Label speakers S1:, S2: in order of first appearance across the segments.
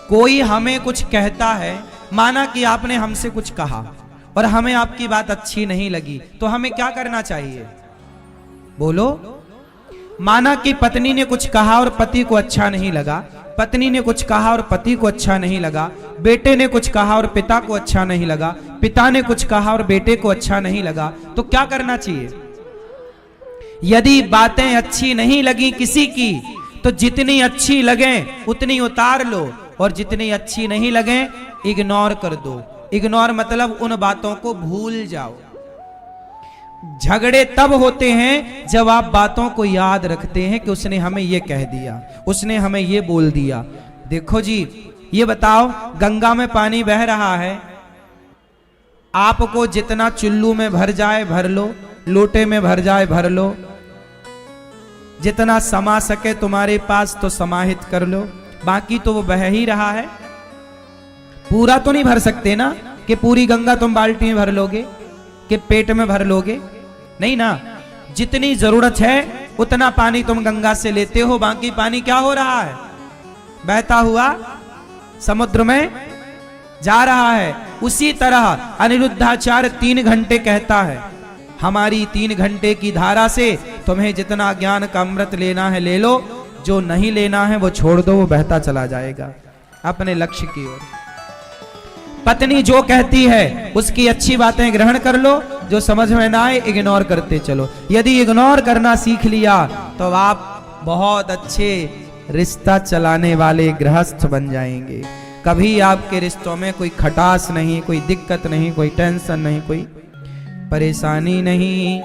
S1: कोई हमें कुछ कहता है, माना कि आपने हमसे कुछ कहा और हमें आपकी बात अच्छी नहीं लगी, तो हमें क्या करना चाहिए? बोलो। माना कि पत्नी ने कुछ कहा और पति को अच्छा नहीं लगा, पत्नी ने कुछ कहा और पति को अच्छा नहीं लगा, बेटे ने कुछ कहा और पिता को अच्छा नहीं लगा, पिता ने कुछ कहा और बेटे को अच्छा नहीं लगा, तो क्या करना चाहिए? यदि बातें अच्छी नहीं लगी किसी की, तो जितनी अच्छी लगे उतनी उतार लो, और जितनी अच्छी नहीं लगे इग्नोर कर दो। इग्नोर मतलब उन बातों को भूल जाओ। झगड़े तब होते हैं जब आप बातों को याद रखते हैं कि उसने हमें ये कह दिया, उसने हमें ये बोल दिया। देखो जी, ये बताओ, गंगा में पानी बह रहा है, आपको जितना चुल्लू में भर जाए भर लो, लोटे में भर जाए भर लो, जितना समा सके तुम्हारे पास तो समाहित कर लो, बाकी तो वो बह ही रहा है। पूरा तो नहीं भर सकते ना, कि पूरी गंगा तुम बाल्टी में भर लोगे, कि पेट में भर लोगे, नहीं ना। जितनी जरूरत है उतना पानी तुम गंगा से लेते हो, बाकी पानी क्या हो रहा है? बहता हुआ समुद्र में जा रहा है। उसी तरह अनिरुद्धाचार्य 3 घंटे कहता है, हमारी 3 घंटे की धारा से तुम्हें जितना ज्ञान का अमृत लेना है ले लो, जो नहीं लेना है वो छोड़ दो, वो बहता चला जाएगा अपने लक्ष्य की ओर। पत्नी जो कहती है उसकी अच्छी बातें ग्रहण कर लो, जो समझ में ना आए इग्नोर करते चलो। यदि इग्नोर करना सीख लिया तो आप बहुत अच्छे रिश्ता चलाने वाले गृहस्थ बन जाएंगे। कभी आपके रिश्तों में कोई खटास नहीं, कोई दिक्कत नहीं, कोई टेंशन नहीं, कोई परेशानी नहीं।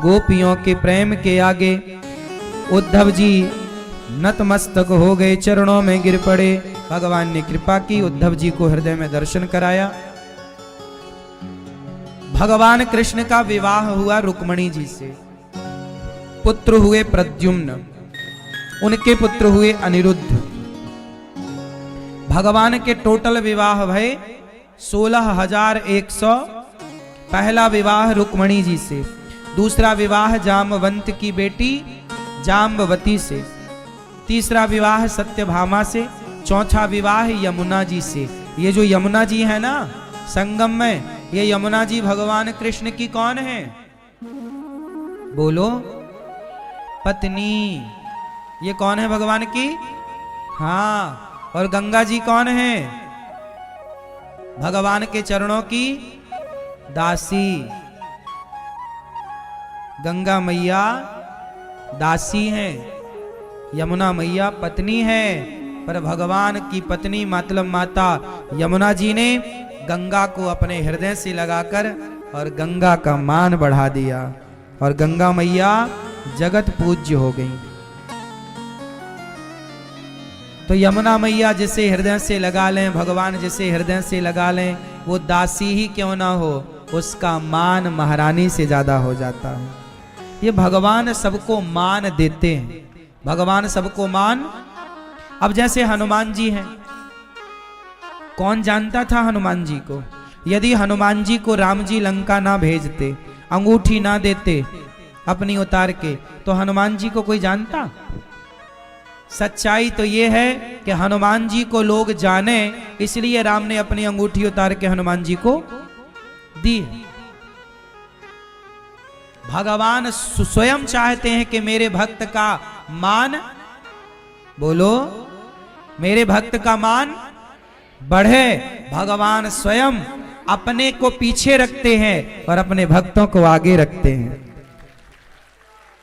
S1: गोपियों के प्रेम के आगे उद्धव जी नतमस्तक हो गए, चरणों में गिर पड़े। भगवान ने कृपा की, उद्धव जी को हृदय में दर्शन कराया। भगवान कृष्ण का विवाह हुआ रुक्मणी जी से। पुत्र हुए प्रद्युम्न, उनके पुत्र हुए अनिरुद्ध। भगवान के टोटल विवाह भय 16,100। पहला विवाह रुक्मणी जी से, दूसरा विवाह जामवंत की बेटी जाम्बवती से, तीसरा विवाह सत्यभामा से, चौथा विवाह यमुना जी से। ये जो यमुना जी है ना संगम में, ये यमुना जी भगवान कृष्ण की कौन है? बोलो। पत्नी। ये कौन है भगवान की? हाँ। और गंगा जी कौन है? भगवान के चरणों की दासी। गंगा मैया दासी हैं, यमुना मैया पत्नी है। पर भगवान की पत्नी मतलब माता यमुना जी ने गंगा को अपने हृदय से लगाकर और गंगा का मान बढ़ा दिया, और गंगा मैया जगत पूज्य हो गई। तो यमुना मैया जिसे हृदय से लगा लें, भगवान जिसे हृदय से लगा लें, वो दासी ही क्यों ना हो, उसका मान महारानी से ज्यादा हो जाता है। ये भगवान सबको मान देते हैं, भगवान सबको मान। अब जैसे हनुमान जी हैं, कौन जानता था हनुमान जी को? यदि हनुमान जी को राम जी लंका ना भेजते, अंगूठी ना देते अपनी उतार के, तो हनुमान जी को कोई जानता? सच्चाई तो ये है कि हनुमान जी को लोग जाने, इसलिए राम ने अपनी अंगूठी उतार के हनुमान जी को दी। भगवान स्वयं चाहते हैं कि मेरे भक्त का मान, बोलो, मेरे भक्त का मान बढ़े। भगवान स्वयं अपने को पीछे रखते हैं और अपने भक्तों को आगे रखते हैं।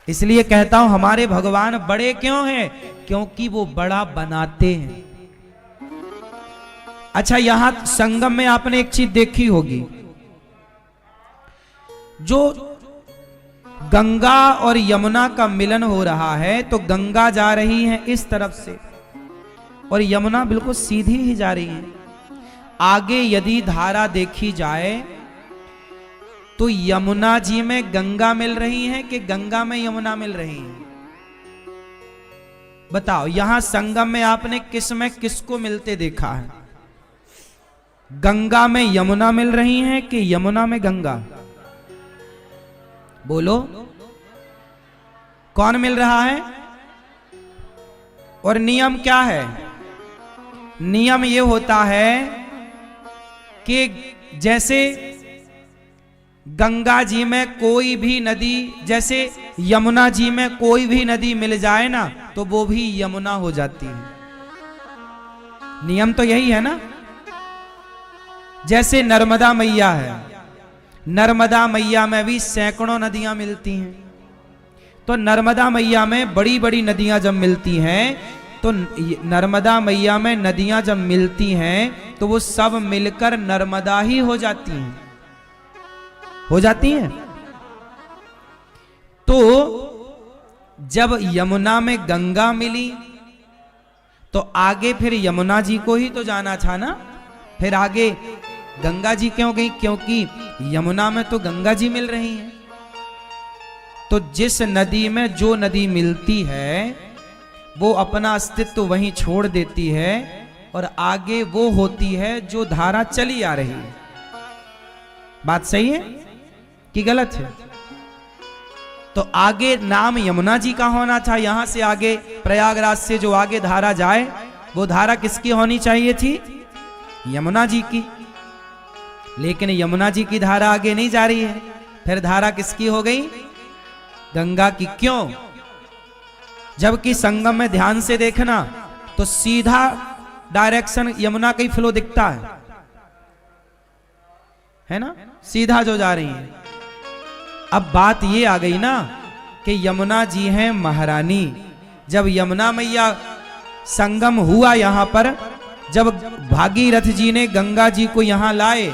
S1: इसलिए कहता हूं हमारे भगवान बड़े क्यों हैं? क्योंकि वो बड़ा बनाते हैं। अच्छा, यहां संगम में आपने एक चीज देखी होगी, जो गंगा और यमुना का मिलन हो रहा है, तो गंगा जा रही है इस तरफ से और यमुना बिल्कुल सीधी ही जा रही है। आगे यदि धारा देखी जाए तो यमुना जी में गंगा मिल रही है कि गंगा में यमुना मिल रही है? बताओ, यहां संगम में आपने किस में किसको मिलते देखा है? गंगा में यमुना मिल रही है कि यमुना में गंगा? बोलो, कौन मिल रहा है? और नियम क्या है? नियम ये होता है कि जैसे गंगा जी में कोई भी नदी, जैसे यमुना जी में कोई भी नदी मिल जाए ना तो वो भी यमुना हो जाती है। नियम तो यही है ना। जैसे नर्मदा मैया है, नर्मदा मैया में भी सैकड़ों नदियां मिलती हैं। तो नर्मदा मैया में बड़ी बड़ी नदियां जब मिलती हैं तो नर्मदा मैया में नदियां जब मिलती हैं तो वो सब मिलकर नर्मदा ही हो जाती हैं, हो जाती हैं। तो जब यमुना में गंगा मिली तो आगे फिर यमुना जी को ही तो जाना था ना। फिर आगे गंगा जी क्यों गई? क्योंकि यमुना में तो गंगा जी मिल रही हैं। तो जिस नदी में जो नदी मिलती है वो अपना अस्तित्व वहीं छोड़ देती है और आगे वो होती है जो धारा चली आ रही है। बात सही है कि गलत है? तो आगे नाम यमुना जी का होना था। यहां से आगे प्रयागराज से जो आगे धारा जाए वो धारा किसकी होनी चाहिए थी? यमुना जी की। लेकिन यमुना जी की धारा आगे नहीं जा रही है, फिर धारा किसकी हो गई? गंगा की। क्यों? जबकि संगम में ध्यान से देखना तो सीधा डायरेक्शन यमुना का ही फ्लो दिखता है ना, सीधा जो जा रही है। अब बात ये आ गई ना कि यमुना जी हैं महारानी। जब यमुना मैया संगम हुआ यहां पर, जब भागीरथ जी ने गंगा जी को यहां लाए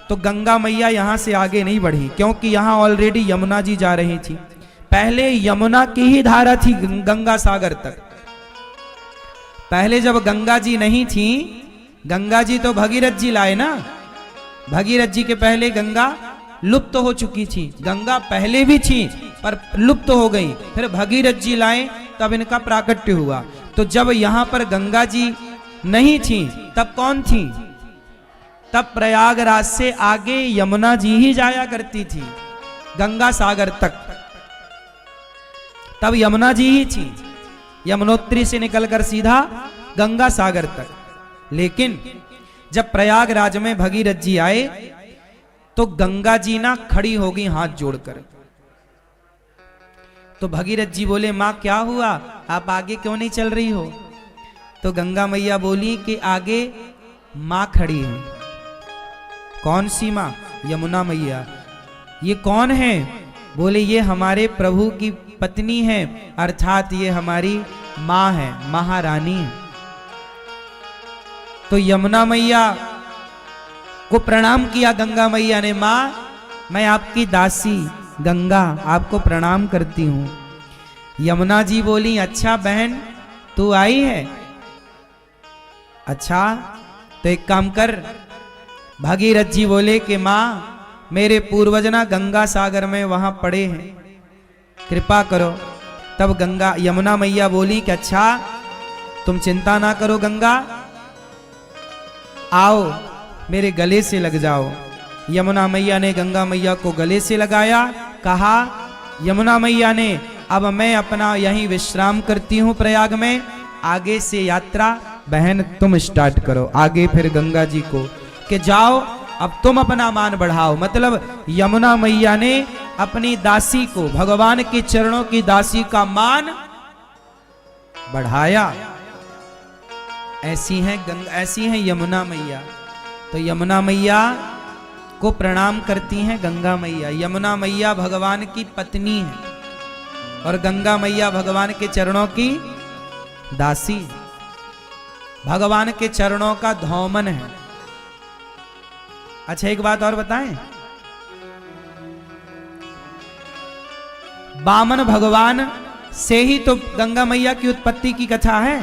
S1: तो गंगा मैया यहां से आगे नहीं बढ़ी, क्योंकि यहां ऑलरेडी यमुना जी जा रही थी। पहले यमुना की ही धारा थी गंगा सागर तक। पहले जब गंगा जी नहीं थी, गंगा जी तो भगीरथ जी लाए ना। भगीरथ जी के पहले गंगा लुप्त हो चुकी थी। गंगा पहले भी थी पर लुप्त हो गई, फिर भगीरथ जी लाए तब इनका प्राकट्य हुआ। तो जब यहां पर गंगा जी नहीं थी तब कौन थी? तब प्रयागराज से आगे यमुना जी ही जाया करती थी गंगा सागर तक। तब यमुना जी ही थी, यमुनोत्री से निकलकर सीधा गंगा सागर तक। लेकिन जब प्रयागराज में भगीरथ जी आए तो गंगा जी ना खड़ी हो गई हाथ जोड़कर। तो भगीरथ जी बोले, मां क्या हुआ, आप आगे क्यों नहीं चल रही हो? तो गंगा मैया बोली कि आगे मां खड़ी है। कौन सी मां? यमुना मैया। ये कौन है? बोले ये हमारे प्रभु की पत्नी है, अर्थात ये हमारी मां है, महारानी। तो यमुना मैया को प्रणाम किया गंगा मैया ने। मां, मैं आपकी दासी गंगा आपको प्रणाम करती हूं। यमुना जी बोली, अच्छा बहन तू आई है? अच्छा तो एक काम कर। भगीरथ जी बोले कि मां, मेरे पूर्वजना गंगा सागर में वहां पड़े हैं, कृपा करो। तब गंगा यमुना मैया बोली कि अच्छा तुम चिंता ना करो गंगा, आओ मेरे गले से लग जाओ। यमुना मैया ने गंगा मैया को गले से लगाया। कहा यमुना मैया ने, अब मैं अपना यहीं विश्राम करती हूं प्रयाग में, आगे से यात्रा बहन तुम स्टार्ट करो। आगे फिर गंगा जी को कि जाओ अब तुम अपना मान बढ़ाओ। मतलब यमुना मैया ने अपनी दासी को, भगवान के चरणों की दासी का मान बढ़ाया। ऐसी हैं ऐसी हैं यमुना मैया। तो यमुना मैया को प्रणाम करती हैं गंगा मैया। यमुना मैया भगवान की पत्नी है और गंगा मैया भगवान के चरणों की दासी, भगवान के चरणों का धौमन है। अच्छा एक बात और बताएं, वामन भगवान से ही तो गंगा मैया की उत्पत्ति की कथा है।